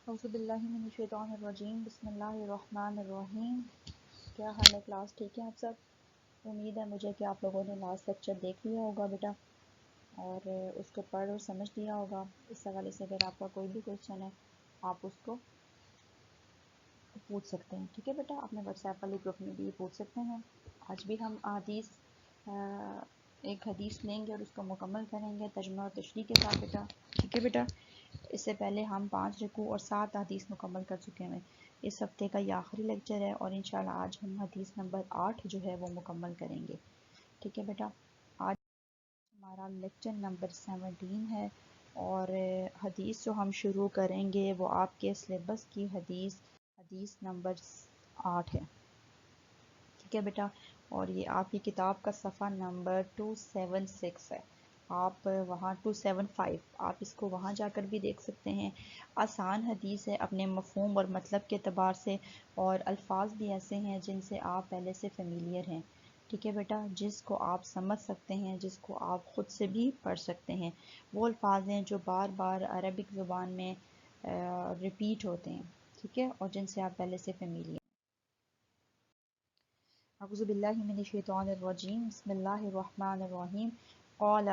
اعوذ باللہ من الشیطان الرجیم بسم اللہ الرحمن الرحیم۔ کیا حال ہے کلاس؟ ٹھیک ہے آپ سب؟ امید ہے مجھے کہ آپ لوگوں نے لاسٹ لیکچر دیکھ لیا ہوگا بیٹا، اور اس کو پڑھ اور سمجھ لیا ہوگا۔ اس حوالے سے اگر آپ کا کوئی بھی کویشچن ہے آپ اس کو پوچھ سکتے ہیں، ٹھیک ہے بیٹا؟ اپنے واٹس ایپ والے گروپ میں بھی پوچھ سکتے ہیں۔ آج بھی ہم ایک حدیث لیں گے اور اس کو مکمل کریں گے ترجمہ اور تشریح کے ساتھ بیٹا، ٹھیک ہے بیٹا؟ اس سے پہلے ہم 5 رکوع اور 7 حدیث مکمل کر چکے ہیں۔ اس ہفتے کا یہ آخری لیکچر ہے اور انشاءاللہ آج ہم حدیث نمبر 8 جو ہے وہ مکمل کریں گے، ٹھیک ہے بیٹا؟ آج ہمارا لیکچر نمبر 17 ہے اور حدیث جو ہم شروع کریں گے وہ آپ کے سلیبس کی حدیث نمبر 8 ہے، ٹھیک ہے بیٹا؟ اور یہ آپ کی کتاب کا صفحہ نمبر 276 ہے، آپ وہاں 275 آپ اس کو وہاں جا کر بھی دیکھ سکتے ہیں۔ آسان حدیث ہے اپنے مفہوم اور مطلب کے اعتبار سے، اور الفاظ بھی ایسے ہیں جن سے آپ پہلے سے فیملیئر ہیں، ٹھیک ہے بیٹا؟ جس کو آپ سمجھ سکتے ہیں، جس کو آپ خود سے بھی پڑھ سکتے ہیں۔ وہ الفاظ ہیں جو بار بار عربک زبان میں ریپیٹ ہوتے ہیں، ٹھیک ہے؟ اور جن سے آپ پہلے سے فیملیئر۔ اعوذ باللہ من الشیطان الرجیم بسم اللہ الرحمن الرحیم۔ قال،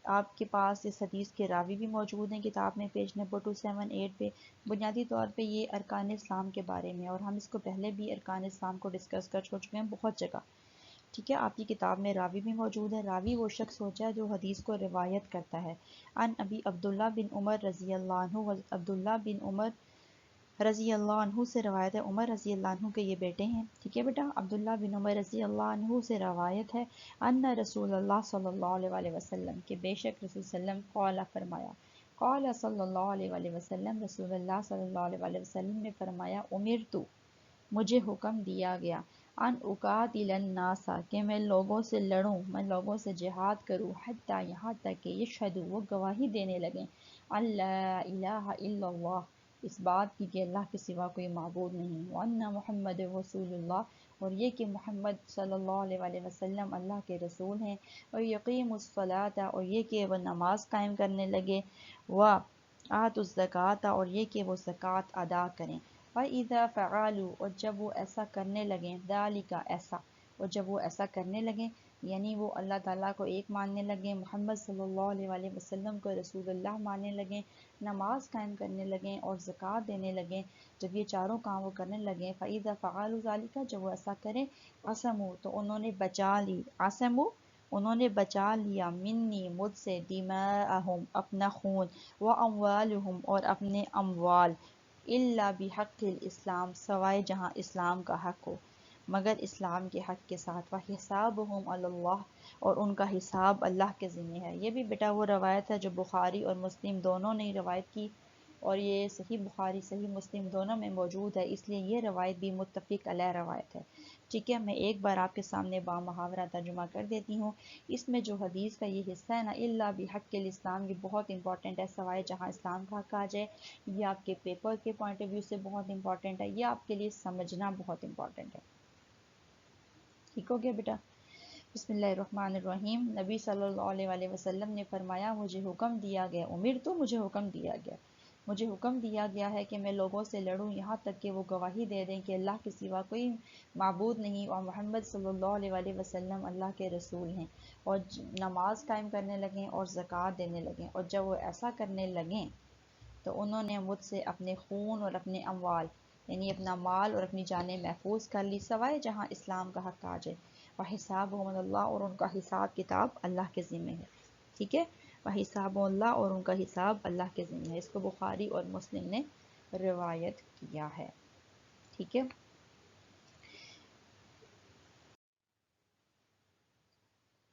آپ کے پاس اس حدیث کے راوی بھی موجود ہیں کتاب میں پیج نمبر 278 پہ۔ بنیادی طور پہ یہ ارکان اسلام کے بارے میں، اور ہم اس کو پہلے بھی ارکان اسلام کو ڈسکس کر چکے ہیں بہت جگہ، ٹھیک ہے؟ آپ کی کتاب میں راوی بھی موجود ہے۔ راوی وہ شخص ہوتا ہے جو حدیث کو روایت کرتا ہے۔ ان ابی عبداللہ بن عمر رضی اللہ عنہ، عبداللہ بن عمر رضی اللہ عنہ سے روایت ہے، عمر رضی اللہ عنہ کے یہ بیٹے ہیں، ٹھیک ہے بیٹا؟ عبداللہ بن عمر رضی اللہ عنہ سے روایت ہے ان رسول اللہ صلی اللہ علیہ وسلم کہ بے شک رسول صلی اللہ علیہ وسلم قال فرمایا، قال صلی اللہ علیہ وسلم رسول اللہ صلی اللہ علیہ وسلم نے فرمایا، امرتو مجھے حکم دیا گیا، ان اقاتل الناس کہ میں لوگوں سے لڑوں، میں لوگوں سے جہاد کروں، حتی یہاں تک کہ یشہدوا وہ گواہی دینے لگیں، اللہ الہ الا اللہ اس بات کی کہ اللہ کے سوا کوئی معبود نہیں، وان محمد رسول اللہ اور یہ کہ محمد صلی اللہ علیہ وسلم اللہ کے رسول ہیں، اور یقیم الصلاۃ اور یہ کہ وہ نماز قائم کرنے لگے، وآتوا الزکوٰۃ اور یہ کہ وہ زکوٰۃ ادا کریں، وَإِذَا فَعَلُوا اور جب وہ ایسا کرنے لگیں، ذَلِکَ ایسا، اور جب وہ ایسا کرنے لگیں یعنی وہ اللہ تعالیٰ کو ایک ماننے لگیں، محمد صلی اللہ علیہ وسلم کو رسول اللہ ماننے لگیں، نماز قائم کرنے لگیں اور زکوٰۃ دینے لگیں، جب یہ چاروں کام وہ کرنے لگیں، فَإِذَا فَعَلُوا ذَلِكَ جب وہ ایسا کریں، عَصَمُوا تو انہوں نے بچا لی، عَصَمُوا انہوں نے بچا لیا، منی مجھ سے، دماءہم اپنا خون، واموالہم اور اپنے اموال، الا بحق الاسلام سوائے جہاں اسلام کا حق ہو، مگر اسلام کے حق کے ساتھ، وحسابہم علی اللہ اور ان کا حساب اللہ کے ذمہ ہے۔ یہ بھی بیٹا وہ روایت ہے جو بخاری اور مسلم دونوں نے روایت کی، اور یہ صحیح بخاری صحیح مسلم دونوں میں موجود ہے، اس لیے یہ روایت بھی متفق علیہ روایت ہے، ٹھیک ہے؟ میں ایک بار آپ کے سامنے با محاورہ ترجمہ کر دیتی ہوں۔ اس میں جو حدیث کا یہ حصہ ہے نا، الا بحق الاسلام، یہ بہت امپورٹنٹ ہے، سوائے جہاں اسلام کا حق آ جائے، یہ آپ کے پیپر کے پوائنٹ آف ویو سے بہت امپورٹنٹ ہے، یہ آپ کے لیے سمجھنا بہت امپورٹنٹ ہے، ٹھیک ہو گیا بیٹا؟ بسم اللہ الرحمن الرحیم۔ نبی صلی اللہ علیہ وسلم نے فرمایا، مجھے حکم دیا گیا، امرتو مجھے حکم دیا گیا، مجھے حکم دیا گیا ہے کہ میں لوگوں سے لڑوں یہاں تک کہ وہ گواہی دے دیں کہ اللہ کے سوا کوئی معبود نہیں اور محمد صلی اللہ علیہ وسلم اللہ کے رسول ہیں، اور نماز قائم کرنے لگیں اور زکوٰۃ دینے لگیں، اور جب وہ ایسا کرنے لگیں تو انہوں نے مجھ سے اپنے خون اور اپنے اموال یعنی اپنا مال اور اپنی جانیں محفوظ کر لی، سوائے جہاں اسلام کا حق آ جائے، وحسابہم علی اللہ اور ان کا حساب کتاب اللہ کے ذمہ ہے، ٹھیک ہے؟ وحساب اللہ اور ان کا حساب اللہ کے ذمہ ہے۔ اس کو بخاری اور مسلم نے روایت کیا ہے، ٹھیک ہے؟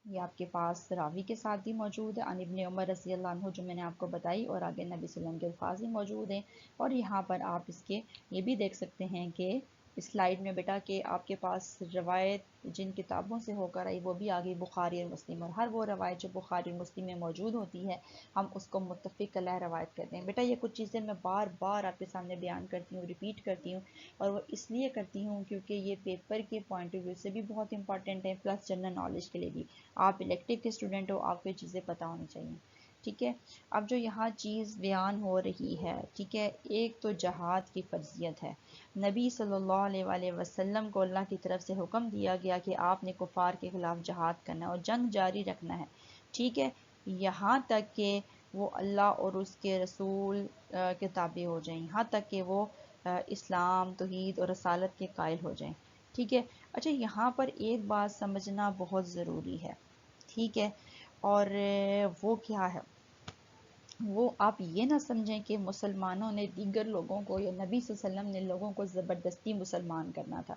یہ آپ کے پاس راوی کے ساتھ بھی موجود ہے، عن ابن عمر رضی اللہ عنہ جو میں نے آپ کو بتائی، اور آگے نبی صلی اللہ علیہ وسلم کے الفاظ بھی موجود ہیں، اور یہاں پر آپ اس کے یہ بھی دیکھ سکتے ہیں کہ اس سلائیڈ میں بیٹا کہ آپ کے پاس روایت جن کتابوں سے ہو کر آئی وہ بھی آگئی، بخاری اور مسلم، اور ہر وہ روایت جو بخاری اور مسلم میں موجود ہوتی ہے ہم اس کو متفق علیہ روایت کرتے ہیں۔ بیٹا یہ کچھ چیزیں میں بار بار آپ کے سامنے بیان کرتی ہوں، ریپیٹ کرتی ہوں، اور وہ اس لیے کرتی ہوں کیونکہ یہ پیپر کے پوائنٹ آف ویو سے بھی بہت امپورٹنٹ ہے، پلس جنرل نالج کے لیے بھی۔ آپ الیکٹیو کے اسٹوڈنٹ ہو، آپ کو یہ چیزیں پتہ ہونی چاہیے، ٹھیک ہے. اب جو یہاں چیز بیان ہو رہی ہے، ٹھیک ہے، ایک تو جہاد کی فرضیت ہے. نبی صلی اللہ علیہ وآلہ وسلم کو اللہ کی طرف سے حکم دیا گیا کہ آپ نے کفار کے خلاف جہاد کرنا ہے اور جنگ جاری رکھنا ہے. ٹھیک ہے، یہاں تک کہ وہ اللہ اور اس کے رسول کے تابع ہو جائیں، یہاں تک کہ وہ اسلام، توحید اور رسالت کے قائل ہو جائیں. ٹھیک ہے. اچھا، یہاں پر ایک بات سمجھنا بہت ضروری ہے. ٹھیک ہے، اور وہ کیا ہے، وہ آپ یہ نہ سمجھیں کہ مسلمانوں نے دیگر لوگوں کو یا نبی صلی اللہ علیہ وسلم نے لوگوں کو زبردستی مسلمان کرنا تھا.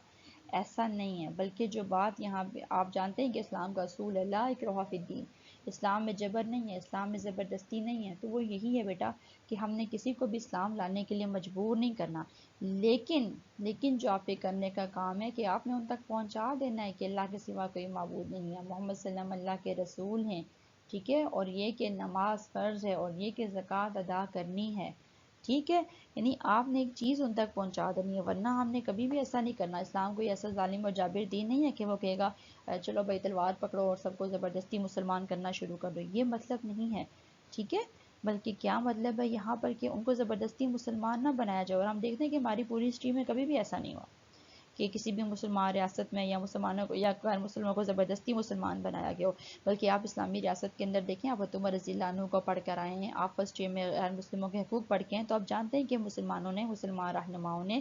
ایسا نہیں ہے، بلکہ جو بات یہاں آپ جانتے ہیں کہ اسلام کا اصول ہے لا اکراہ فی الدین، اسلام میں جبر نہیں ہے، اسلام میں زبردستی نہیں ہے. تو وہ یہی ہے بیٹا کہ ہم نے کسی کو بھی اسلام لانے کے لیے مجبور نہیں کرنا، لیکن جو آپ پہ کرنے کا کام ہے کہ آپ نے ان تک پہنچا دینا ہے کہ اللہ کے سوا کوئی معبود نہیں ہے، محمد صلی اللہ علیہ وسلم اللہ کے رسول ہیں. ٹھیک ہے، اور یہ کہ نماز فرض ہے اور یہ کہ زکوٰۃ ادا کرنی ہے. ٹھیک ہے، یعنی آپ نے ایک چیز ان تک پہنچا دینی ہے، ورنہ ہم نے کبھی بھی ایسا نہیں کرنا. اسلام کوئی ایسا ظالم اور جابر دین نہیں ہے کہ وہ کہے گا چلو بھائی تلوار پکڑو اور سب کو زبردستی مسلمان کرنا شروع کر دو. یہ مطلب نہیں ہے. ٹھیک ہے، بلکہ کیا مطلب ہے یہاں پر کہ ان کو زبردستی مسلمان نہ بنایا جائے. اور ہم دیکھتے ہیں کہ ہماری پوری ہسٹری میں کبھی بھی ایسا نہیں ہوا کہ کسی بھی مسلمان ریاست میں یا مسلمانوں کو یا غیر مسلموں کو زبردستی مسلمان بنایا گیا ہو. بلکہ آپ اسلامی ریاست کے اندر دیکھیں، آپ عمر رضی اللہ عنہ کو پڑھ کر آئے ہیں، آپ فرسٹ ٹرم میں غیر مسلموں کے حقوق پڑھ کے ہیں، تو آپ جانتے ہیں کہ مسلمان رہنماؤں نے،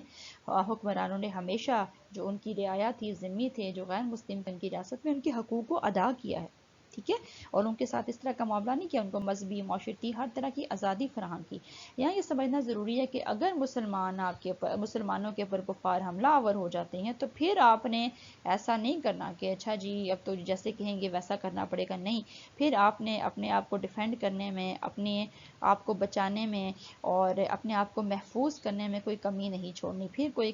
حکمرانوں نے ہمیشہ جو ان کی رعایا تھی، ذمہ تھے جو غیر مسلم ان کی ریاست میں، ان کے حقوق کو ادا کیا ہے. ٹھیک ہے، اور ان کے ساتھ اس طرح کا معاملہ نہیں کیا، ان کو مذہبی، معاشرتی ہر طرح کی آزادی فراہم کی. یہاں یہ سمجھنا ضروری ہے کہ اگر مسلمانوں کے اوپر کفار حملہ آور ہو جاتے ہیں تو پھر آپ نے ایسا نہیں کرنا کہ اچھا جی اب تو جیسے کہیں گے ویسا کرنا پڑے گا. نہیں، پھر آپ نے اپنے آپ کو ڈیفینڈ کرنے میں، اپنے آپ کو بچانے میں اور اپنے آپ کو محفوظ کرنے میں کوئی کمی نہیں چھوڑنی، پھر کوئی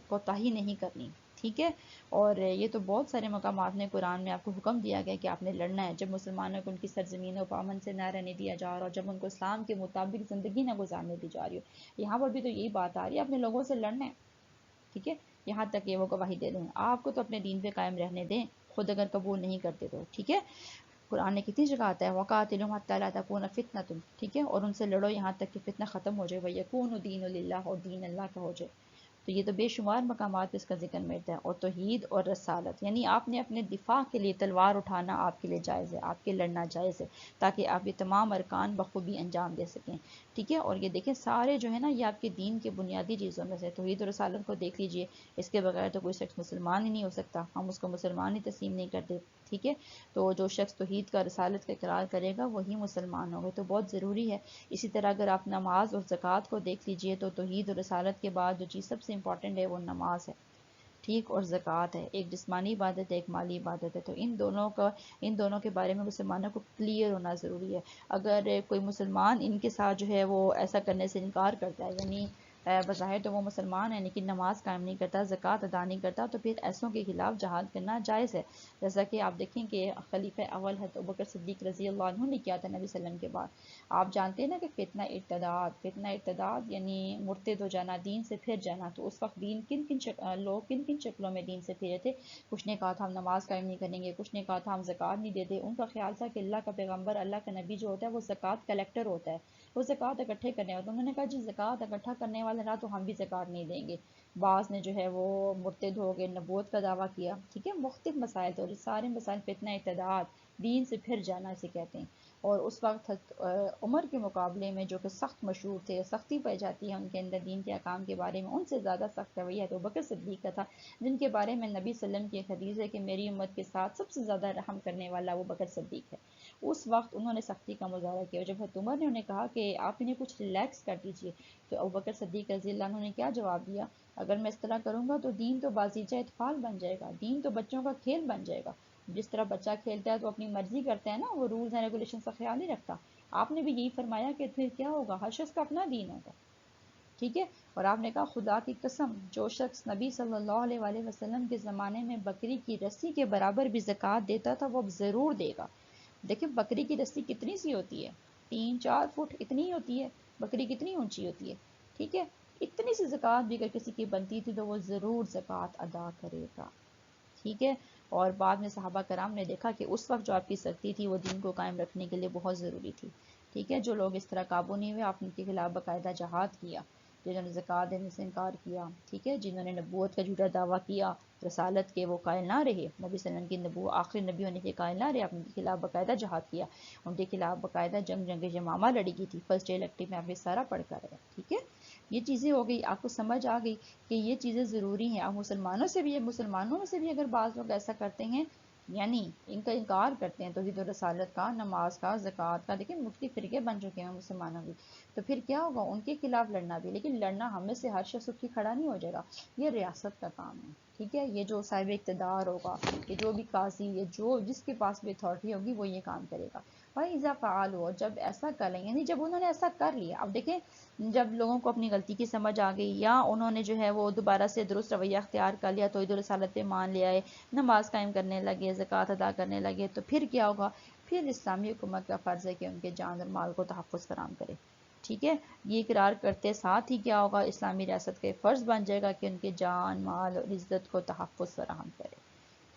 کوتاہی نہیں کرنی. ٹھیک ہے، اور یہ تو بہت سارے مقامات میں قرآن میں آپ کو حکم دیا گیا کہ آپ نے لڑنا ہے. جب مسلمانوں کو ان کی سرزمینوں پر امن سے نہ رہنے دیا جا رہا، اور جب ان کو اسلام کے مطابق زندگی نہ گزارنے دی جا رہی ہو، یہاں پر بھی تو یہی بات آ رہی ہے، اپنے لوگوں سے لڑنا ہے. ٹھیک ہے، یہاں تک کہ وہ گواہی دے دیں، آپ کو تو اپنے دین پہ قائم رہنے دیں، خود اگر قبول نہیں کرتے تو. ٹھیک ہے، قرآن نے کتنی جگہ آتا ہے وَقَاتِلُوهُمْ حَتَّىٰ لَا تَكُونَ فِتْنَةٌ. ٹھیک ہے، اور ان سے لڑو یہاں تک کہ فتنہ ختم ہو جائے، وَيَكُونُ الدِّينُ لِلَّهِ، اور دین اللہ کا ہو جائے. تو یہ تو بے شمار مقامات پہ اس کا ذکر ملتا ہے. اور توحید اور رسالت، یعنی آپ نے اپنے دفاع کے لیے تلوار اٹھانا آپ کے لیے جائز ہے، آپ کے لڑنا جائز ہے، تاکہ آپ یہ تمام ارکان بخوبی انجام دے سکیں. ٹھیک ہے، اور یہ دیکھیں سارے جو ہے نا، یہ آپ کے دین کے بنیادی چیزوں میں سے. توحید اور رسالت کو دیکھ لیجئے، اس کے بغیر تو کوئی شخص مسلمان ہی نہیں ہو سکتا، ہم اس کو مسلمان ہی تسلیم نہیں کرتے. ٹھیک ہے، تو جو شخص توحید کا، رسالت کا اقرار کرے گا وہی مسلمان ہوگا. تو بہت ضروری ہے. اسی طرح اگر آپ نماز اور زکوٰۃ کو دیکھ لیجئے تو توحید اور رسالت کے بعد جو چیز سب سے امپورٹنٹ ہے وہ نماز ہے. ٹھیک، اور زکوٰۃ ہے. ایک جسمانی عبادت ہے، ایک مالی عبادت ہے. تو ان دونوں کے بارے میں مسلمانوں کو کلیئر ہونا ضروری ہے. اگر کوئی مسلمان ان کے ساتھ جو ہے وہ ایسا کرنے سے انکار کرتا ہے، یعنی بظاہر تو وہ مسلمان ہے لیکن نماز قائم نہیں کرتا، زکوٰۃ ادا نہیں کرتا، تو پھر ایسوں کے خلاف جہاد کرنا جائز ہے. جیسا کہ آپ دیکھیں کہ خلیفہ اول حضرت ابوبکر صدیق رضی اللہ عنہ نے کیا تھا نبی صلی اللہ علیہ وسلم کے بعد. آپ جانتے ہیں نا کہ فتنہ ارتداد یعنی مرتد ہو جانا، دین سے پھر جانا. تو اس وقت لوگ کن کن شکلوں میں دین سے پھرے تھے. کچھ نے کہا تھا ہم نماز قائم نہیں کریں گے، کچھ نے کہا تھا ہم زکوٰۃ نہیں دیتے. ان کا خیال تھا کہ اللہ کا پیغمبر، اللہ کا نبی جو ہوتا ہے وہ زکوٰۃ کلیکٹر ہوتا ہے، وہ زکوٰۃ اکٹھے کرنے والا. انہوں نے کہا جی زکوٰۃ اکٹھا کرنے والا رہا تو ہم بھی زکوٰۃ نہیں دیں گے. بعض نے جو ہے وہ مرتد ہو گئے، نبوت کا دعویٰ کیا. ٹھیک ہے، مختلف مسائل تھے، اور سارے مسائل فتنہ ارتداد، دین سے پھر جانا اسے کہتے ہیں. اور اس وقت عمر کے مقابلے میں جو کہ سخت مشہور تھے، سختی پائی جاتی ہے ان کے اندر دین کے احکام کے بارے میں، ان سے زیادہ سخت رویہ تو ابوبکر صدیق کا تھا، جن کے بارے میں نبی صلی اللہ علیہ وسلم کی ایک حدیث ہے کہ میری امت کے ساتھ سب سے زیادہ رحم کرنے والا ابوبکر صدیق ہے. اس وقت انہوں نے سختی کا مظاہرہ کیا. اور جب حضرت عمر نے انہیں کہا کہ آپ انہیں کچھ ریلیکس کر دیجئے، تو ابوبکر صدیق رضی اللہ عنہ نے کیا جواب دیا؟ اگر میں اس طرح کروں گا تو دین تو بازیچہ اطفال بن جائے گا، دین تو بچوں کا کھیل بن جائے گا. جس طرح بچہ کھیلتا ہے تو اپنی مرضی کرتا ہے نا، وہ رولز اینڈ ریگولیشن کا خیال نہیں رکھتا. آپ نے بھی یہی فرمایا کہ پھر کیا ہوگا، ہر شخص کا اپنا دین ہوگا. ٹھیک ہے، اور آپ نے کہا خدا کی قسم جو شخص نبی صلی اللہ علیہ وآلہ وسلم کے زمانے میں بکری کی رسی کے برابر بھی زکوٰۃ دیتا تھا وہ اب ضرور دے گا. دیکھیں بکری کی رسی کتنی سی ہوتی ہے، 3-4 فٹ اتنی ہی ہوتی ہے. بکری کتنی اونچی ہوتی ہے. ٹھیک ہے، اتنی سی زکوٰۃ بھی اگر کسی کی بنتی تھی تو وہ ضرور زکوٰۃ ادا کرے گا. ٹھیک ہے، اور بعد میں صحابہ کرام نے دیکھا کہ اس وقت جو آپ کی سختی تھی وہ دین کو قائم رکھنے کے لیے بہت ضروری تھی. ٹھیک ہے، جو لوگ اس طرح قابو نہیں ہوئے آپ نے ان کے خلاف باقاعدہ جہاد کیا، جنہوں نے زکوٰۃ دینے سے انکار کیا، ٹھیک ہے، جنہوں نے نبوت کا جھوٹا دعویٰ کیا، رسالت کے وہ قائل نہ رہے، نبی صلی اللہ علیہ وسلم کی نبوت آخری نبی ہونے کے قائل نہ رہے، آپ نے ان کے خلاف باقاعدہ جہاد کیا، ان کے خلاف باقاعدہ جنگ یمامہ لڑی گئی تھی، فرسٹ ڈے الیکٹو میں آپ یہ سارا پڑھ کر رہے ہیں، ٹھیک ہے، یہ چیزیں ہو گئی، آپ کو سمجھ آ گئی کہ یہ چیزیں ضروری ہیں۔ اب مسلمانوں سے بھی اگر بعض لوگ ایسا کرتے ہیں، یعنی ان کا انکار کرتے ہیں توحید و رسالت کا، نماز کا، زکوٰۃ کا، لیکن مختلف فرقے بن چکے ہیں مسلمانوں بھی، تو پھر کیا ہوگا، ان کے خلاف لڑنا بھی، لیکن لڑنا ہم میں سے ہر شخص اٹھ کے کھڑا نہیں ہو جائے گا، یہ ریاست کا کام ہے، ٹھیک ہے، یہ جو صاحب اقتدار ہوگا، یہ جو بھی قاضی، یہ جو جس کے پاس بھی اتھارٹی ہوگی وہ یہ کام کرے گا۔ وَإِذَا فَعَلُوا، جب ایسا کر لیں، یعنی جب انہوں نے ایسا کر لیا، اب دیکھیں جب لوگوں کو اپنی غلطی کی سمجھ آ گئی، یا انہوں نے جو ہے وہ دوبارہ سے درست رویہ اختیار کر لیا، توحید و رسالت پہ مان لیا ہے، نماز قائم کرنے لگے، زکوٰۃ ادا کرنے لگے، تو پھر کیا ہوگا، پھر اسلامی حکومت کا فرض ہے کہ ان کے جان اور مال کو تحفظ فراہم کرے، ٹھیک ہے، یہ اقرار کرتے ساتھ ہی کیا ہوگا، اسلامی ریاست کا فرض بن جائے گا کہ ان کے جان مال اور عزت کو تحفظ فراہم کرے،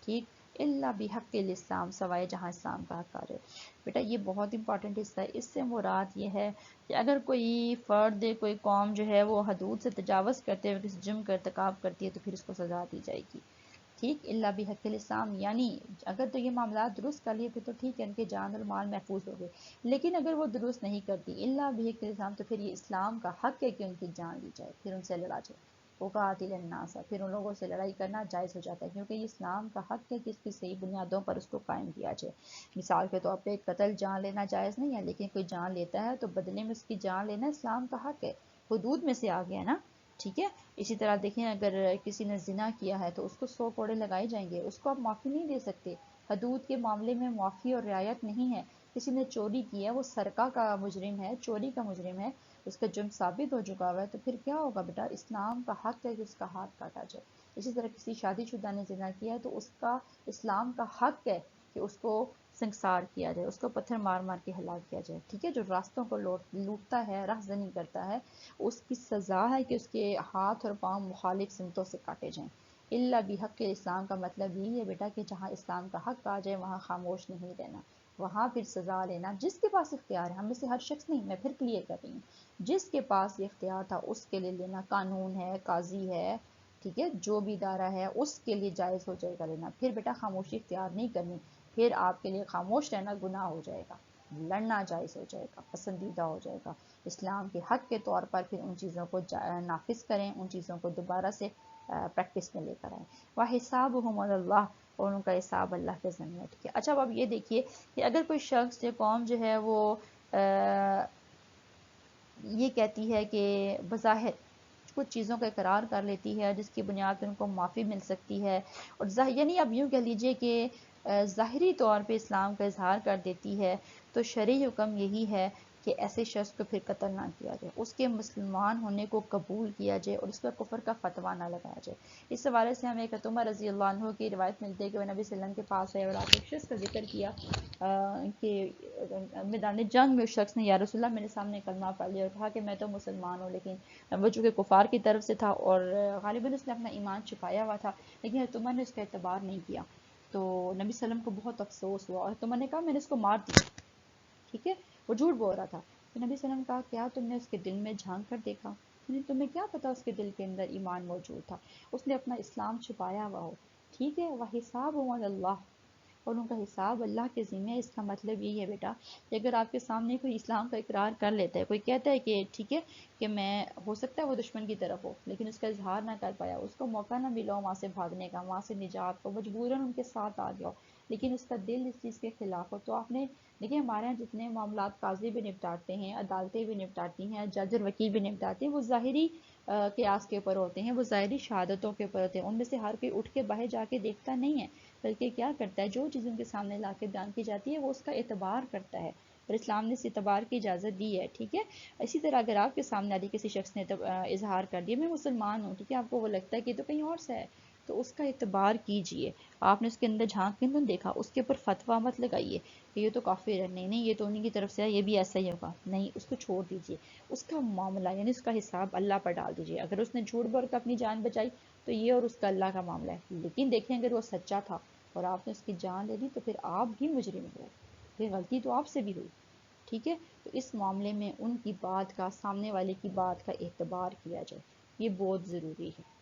ٹھیک، اللہ بحق الاسلام، سوائے جہاں اسلام کا حق آ جائے۔ بیٹا یہ بہت امپورٹنٹ حصہ ہے، اس سے مراد یہ ہے کہ اگر کوئی فرد، کوئی قوم جو ہے وہ حدود سے تجاوز کرتے ہوئے کسی جرم کا ارتکاب کرتی ہے تو پھر اس کو سزا دی جائے گی، ٹھیک، اللہ بحق الاسلام، یعنی اگر تو یہ معاملات درست کر لیے پھر تو ٹھیک ہے، ان کے جان اور مال محفوظ ہو گئے، لیکن اگر وہ درست نہیں کرتی اللہ بحق الاسلام تو پھر یہ اسلام کا حق ہے کہ ان کی جان لی جائے، پھر ان سے لڑا جائے، وقاتل الناس، پھر ان لوگوں سے لڑائی کرنا جائز ہو جاتا ہے، کیونکہ یہ اسلام کا حق ہے کہ اس کی صحیح بنیادوں پر اس کو قائم کیا جائے۔ مثال کے طور پہ قتل جان لینا جائز نہیں ہے، لیکن کوئی جان لیتا ہے تو بدلے میں اس کی جان لینا اسلام کا حق ہے، حدود میں سے آ گیا نا، ٹھیک ہے۔ اسی طرح دیکھیں اگر کسی نے زنا کیا ہے تو اس کو 100 کوڑے لگائے جائیں گے، اس کو آپ معافی نہیں دے سکتے، حدود کے معاملے میں معافی اور رعایت نہیں ہے۔ کسی نے چوری کی ہے، وہ سرقہ کا مجرم ہے، چوری کا مجرم ہے، اس کا جرم ثابت ہو چکا ہوا ہے، تو پھر کیا ہوگا بیٹا، اسلام کا حق ہے کہ اس کا ہاتھ کاٹا جائے۔ اسی طرح کسی شادی شدہ نے زنا کیا ہے تو اس کا اسلام کا حق ہے کہ اس کو سنسار کیا جائے، اس کو پتھر مار مار کے ہلاک کیا جائے، ٹھیک ہے، جو راستوں کو لوٹتا ہے، رہزنی کرتا ہے، اس کی سزا ہے کہ اس کے ہاتھ اور پاؤں مخالف سمتوں سے کاٹے جائیں۔ اللہ بحق اسلام کا مطلب یہی ہے بیٹا کہ جہاں اسلام کا حق آ جائے وہاں خاموش نہیں رہنا، وہاں پھر سزا لینا، جس کے پاس اختیار ہے، ہم میں سے ہر شخص نہیں، میں پھر کلیئر کر رہی ہوں، جس کے پاس یہ اختیار تھا اس کے لیے لینا، قانون ہے، قاضی ہے، ٹھیک ہے، جو بھی ادارہ ہے اس کے لیے جائز ہو جائے گا لینا، پھر بیٹا خاموشی اختیار نہیں کرنی، پھر آپ کے لیے خاموش رہنا گناہ ہو جائے گا، لڑنا جائز ہو جائے گا، پسندیدہ ہو جائے گا، اسلام کے حق کے طور پر پھر ان چیزوں کو نافذ کریں، ان چیزوں کو دوبارہ سے پریکٹس میں لے کر آئیں۔ وَحِسَابُهُمْ عَلَى اللَّهِ، اور ان کا حساب اللہ کے ذمہ ہے، ٹھیک ہے۔ اچھا اب یہ دیکھیے کہ اگر کوئی شخص یا قوم جو ہے وہ یہ کہتی ہے کہ بظاہر کچھ چیزوں کا اقرار کر لیتی ہے جس کی بنیاد پر ان کو معافی مل سکتی ہے، اور یعنی اب یوں کہہ لیجئے کہ ظاہری طور پہ اسلام کا اظہار کر دیتی ہے، تو شرعی حکم یہی ہے کہ ایسے شخص کو پھر قتل نہ کیا جائے، اس کے مسلمان ہونے کو قبول کیا جائے اور اس پر کفر کا فتویٰ نہ لگایا جائے۔ اس حوالے سے ہمیں ایک عمر رضی اللہ عنہ کی روایت ملتی ہے کہ وہ نبی صلی اللہ علیہ وسلم کے پاس آئے اور آپ ایک شخص کا ذکر کیا کہ میدان جنگ میں اس شخص نے یا رسول اللہ میرے سامنے کلمہ پڑھ لیا اور کہا کہ میں تو مسلمان ہوں، لیکن وہ چونکہ کفار کی طرف سے تھا اور غالباً اس نے اپنا ایمان چھپایا ہوا تھا، لیکن حضرت عمر نے اس کا اعتبار نہیں کیا، تو نبی صلی اللہ علیہ وسلم کو بہت افسوس ہوا اور حضرت عمر نے کہا میں نے اس کو مار دیا، ٹھیک ہے، وہ جھوٹ بول رہا تھا، تو نبی صلی اللہ علیہ وسلم کہا کیا تم نے اس کے دل میں جھانک کر دیکھا، یعنی تمہیں کیا پتا اس کے دل کے اندر ایمان موجود تھا، اس نے اپنا اسلام چھپایا ہوا ہو، ٹھیک ہے، وَحِسَابُهُمْ عَلَى اللَّهِ، اور ان کا حساب اللہ کے ذمہ ہے۔ اس کا مطلب یہی ہے بیٹا کہ اگر آپ کے سامنے کوئی اسلام کا اقرار کر لیتا ہے، کوئی کہتا ہے کہ ٹھیک ہے کہ میں، ہو سکتا ہے وہ دشمن کی طرف ہو لیکن اس کا اظہار نہ کر پایا، اس کو موقع نہ ملا وہاں سے بھاگنے کا، وہاں سے نجات کو، مجبوراً ان کے ساتھ آ گیا ہو، لیکن اس کا دل اس چیز کے خلاف ہو، تو آپ نے دیکھیں ہمارے یہاں جتنے معاملات قاضی بھی نپٹاتے ہیں، عدالتیں بھی نپٹاتی ہیں، جج اور وکیل بھی نپٹاتے ہیں، وہ ظاہری قیاس کے اوپر ہوتے ہیں، وہ ظاہری شہادتوں کے اوپر ہوتے ہیں، ان میں سے ہر کوئی اٹھ کے باہر جا کے دیکھتا نہیں ہے، بلکہ کیا کرتا ہے جو چیز ان کے سامنے لا کے بیان کی جاتی ہے وہ اس کا اعتبار کرتا ہے، اور اسلام نے اس اعتبار کی اجازت دی ہے، ٹھیک ہے۔ اسی طرح اگر آپ کے سامنے آدھی کسی شخص نے اظہار کر دیا میں مسلمان ہوں، ٹھیک ہے، آپ کو وہ لگتا ہے کہ یہ تو کہیں اور سے ہے، تو اس کا اعتبار کیجئے، آپ نے اس کے اندر جھانک کے نہیں دیکھا، اس کے اوپر فتویٰ مت لگائیے کہ یہ تو کافر ہے، نہیں نہیں یہ تو انہیں کی طرف سے ہے، یہ بھی ایسا ہی ہوگا، نہیں، اس کو چھوڑ دیجئے، اس کا معاملہ یعنی اس کا حساب اللہ پر ڈال دیجئے، اگر اس نے جھوٹ بول کر اپنی جان بچائی تو یہ اور اس کا اللہ کا معاملہ ہے، لیکن دیکھیں اگر وہ سچا تھا اور آپ نے اس کی جان لے لی تو پھر آپ بھی مجرم ہو، پھر غلطی تو آپ سے بھی ہوئی، ٹھیک ہے، تو اس معاملے میں ان کی بات کا، سامنے والے کی بات کا اعتبار کیا جائے، یہ بہت ضروری ہے۔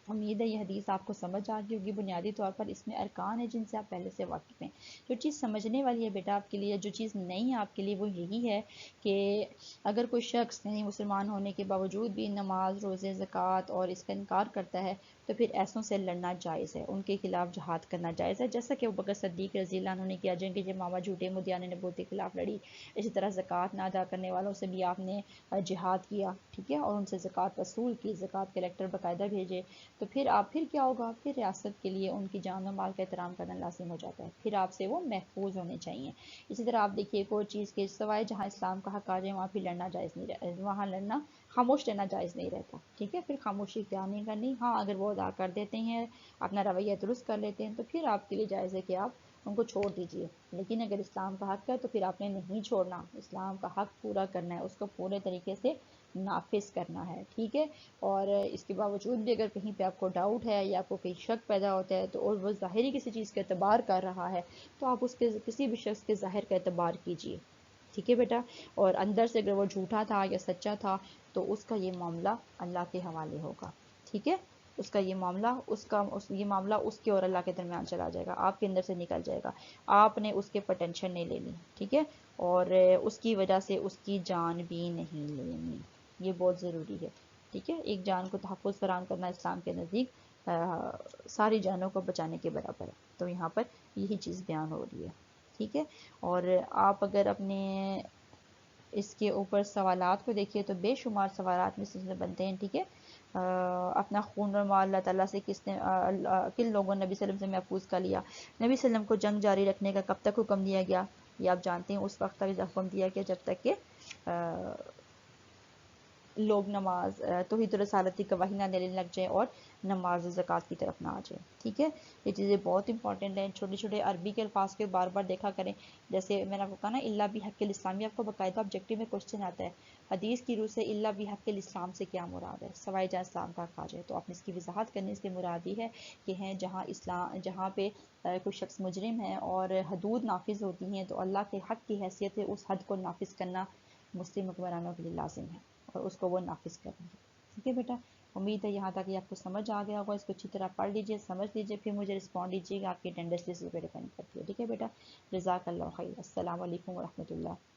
امید ہے یہ حدیث آپ کو سمجھ آ گئی ہوگی۔ بنیادی طور پر اس میں ارکان ہیں جن سے آپ پہلے سے واقف ہیں۔ جو چیز سمجھنے والی ہے بیٹا آپ کے لیے، جو چیز نہیں ہے آپ کے لیے، وہ یہی ہے کہ اگر کوئی شخص یعنی مسلمان ہونے کے باوجود بھی نماز، روزے، زکوٰۃ اور اس کا انکار کرتا ہے تو پھر ایسوں سے لڑنا جائز ہے، ان کے خلاف جہاد کرنا جائز ہے، جیسا کہ ابوبکر صدیق رضی اللہ عنہ نے کیا، جن کے ماما جھوٹے مدعیان نبوت کے خلاف لڑی۔ اسی طرح زکوٰۃ نہ ادا کرنے والوں سے بھی آپ نے جہاد کیا، ٹھیک ہے، اور ان سے زکوٰۃ وصول کی، زکوٰۃ کے لیٹر باقاعدہ بھیجے، تو پھر کیا ہوگا، پھر ریاست کے لیے ان کی جان و مال کا احترام کرنا لازم ہو جاتا ہے، پھر آپ سے وہ محفوظ ہونے چاہیے۔ اسی طرح آپ دیکھیے ایک اور چیز کے سوائے جہاں اسلام کا حق آ جائے وہاں پھر لڑنا جائز نہیں رہتا، وہاں لڑنا، خاموش رہنا جائز نہیں رہتا، ٹھیک ہے، پھر خاموشی اختیار نہیں کرنی۔ ہاں اگر وہ ادا کر دیتے ہیں، اپنا رویہ درست کر لیتے ہیں، تو پھر آپ کے لیے جائز ہے کہ آپ ان کو چھوڑ دیجئے، لیکن اگر اسلام کا حق ہے تو پھر آپ نے نہیں چھوڑنا، اسلام کا حق پورا کرنا ہے، اس کو پورے طریقے سے نافذ کرنا ہے، ٹھیک ہے۔ اور اس کے باوجود بھی اگر کہیں پہ آپ کو ڈاؤٹ ہے یا آپ کو کہیں شک پیدا ہوتا ہے تو، اور وہ ظاہری کسی چیز کا اعتبار کر رہا ہے، تو آپ اس کے کسی بھی شخص کے ظاہر کا اعتبار کیجئے، ٹھیک ہے بیٹا۔ اور اندر سے اگر وہ جھوٹا تھا یا سچا تھا تو اس کا یہ معاملہ اللہ کے حوالے ہوگا، ٹھیک ہے، اس کا یہ معاملہ یہ معاملہ اس کے اور اللہ کے درمیان چلا جائے گا، آپ کے اندر سے نکل جائے گا، آپ نے اس کے پر ٹینشن نہیں لینی، ٹھیک ہے، اور اس کی وجہ سے اس کی جان بھی نہیں لینی، یہ بہت ضروری ہے، ٹھیک ہے۔ ایک جان کو تحفظ فراہم کرنا اسلام کے نزدیک ساری جانوں کو بچانے کے برابر ہے، تو یہاں پر یہی چیز بیان ہو رہی ہے، ٹھیک ہے۔ اور آپ اگر اپنے اس کے اوپر سوالات کو دیکھیے تو بے شمار سوالات میں سے بنتے ہیں، ٹھیک ہے۔ اپنا خون اور مال اللہ تعالیٰ سے کن لوگوں نے نبی صلی اللہ علیہ وسلم سے محفوظ کر لیا، نبی صلی اللہ علیہ وسلم کو جنگ جاری رکھنے کا کب تک حکم دیا گیا، یہ آپ جانتے ہیں، اس وقت تک حکم دیا گیا جب تک کہ لوگ نماز توحید و رسالت کی گواہی نہ دینے لگ جائیں اور نماز و زکوٰۃ کی طرف نہ آ جائیں، ٹھیک ہے۔ یہ چیزیں بہت امپورٹنٹ ہیں، چھوٹے چھوٹے عربی کے الفاظ کے بار بار دیکھا کریں، جیسے میں نے آپ کو کہا نا اللہ بحق الاسلام، آپ کو باقاعدہ آبجیکٹیو میں کوشچن آتا ہے حدیث کی روح سے اللہ بحق الاسلام سے کیا مراد ہے، سوائے جہاں اسلام کا حق آ جائے، تو آپ نے اس کی وضاحت کرنے سے مراد یہ ہے کہ ہیں جہاں پہ کوئی شخص مجرم ہے اور حدود نافذ ہوتی ہیں تو اللہ کے حق کی حیثیت سے اس حد کو نافذ کرنا مسلم حکمرانوں کے لیے لازم ہے اور اس کو وہ نافذ کریں گے، ٹھیک ہے بیٹا۔ امید ہے یہاں تک یہ آپ کو سمجھ آ گیا ہوگا، اس کو اچھی طرح پڑھ لیجئے، سمجھ لیجئے، پھر مجھے رسپونڈ دیجیے گا، آپ کی اٹینڈنس اس پہ ڈیپینڈ کرتی ہے، ٹھیک ہے بیٹا۔ جزاک اللہ خیر، السلام علیکم ورحمۃ اللہ۔